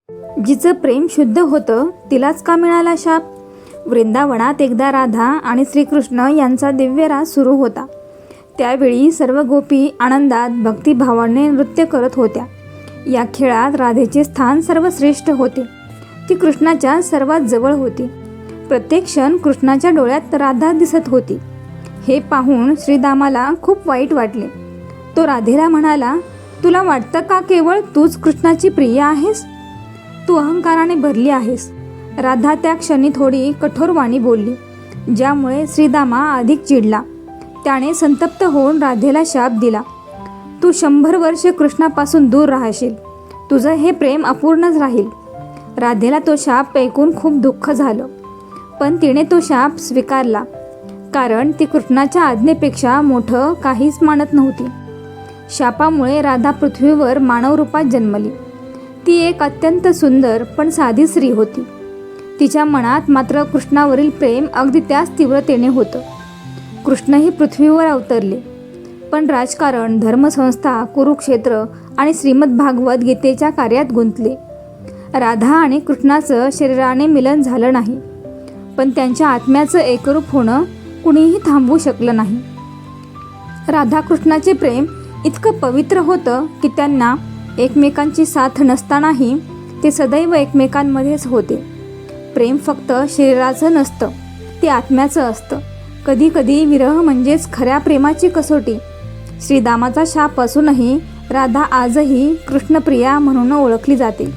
जिचं प्रेम शुद्ध होतं तिलाच का मिळाला शाप? वृंदावनात एकदा राधा आणि श्रीकृष्ण यांचा दिव्य रास सुरू होता. त्यावेळी सर्व गोपी आनंदात भक्तिभावाने नृत्य करत होत्या. या खेळात राधेचे स्थान सर्वश्रेष्ठ होते. ती कृष्णाच्या सर्वात जवळ होती. प्रत्येक क्षण कृष्णाच्या डोळ्यात राधा दिसत होती. हे पाहून श्रीदामाला खूप वाईट वाटले. तो राधेला म्हणाला, तुला वाटतं का केवळ तूच कृष्णाची प्रिय आहेस? तू अहंकाराने भरली आहेस. राधा त्या क्षणी थोडी कठोर वाणी बोलली, ज्यामुळे श्रीदामा अधिक चिडला. त्याने संतप्त होऊन राधेला शाप दिला, तू 100 वर्षे कृष्णापासून दूर राहशील. तुझं हे प्रेम अपूर्णच राहील. राधेला तो शाप ऐकून खूप दुःख झालं, पण तिने तो शाप स्वीकारला, कारण ती कृष्णाच्या आज्ञेपेक्षा मोठं काहीच मानत नव्हती. शापामुळे राधा पृथ्वीवर मानव रूपात जन्मली. ती एक अत्यंत सुंदर पण साधी स्त्री होती. तिच्या मनात मात्र कृष्णावरील प्रेम अगदी त्याच तीव्रतेने होतं. कृष्णही पृथ्वीवर अवतरले, पण राजकारण, धर्मसंस्था, कुरुक्षेत्र आणि श्रीमद भागवत गीतेच्या कार्यात गुंतले. राधा आणि कृष्णाचं शरीराने मिलन झालं नाही, पण त्यांच्या आत्म्याचं एकरूप होणं कुणीही थांबवू शकलं नाही. राधाकृष्णाचे प्रेम इतकं पवित्र होतं की त्यांना एकमेकांची साथ नसतानाही ते सदैव एकमेकांमध्येच होते. प्रेम फक्त शरीराचं नसतं, ते आत्म्याचं असतं. कधी कधी विरह म्हणजेच खऱ्या प्रेमाची कसोटी. श्रीदामाचा शाप असूनही राधा आजही कृष्णप्रिया म्हणून ओळखली जाते.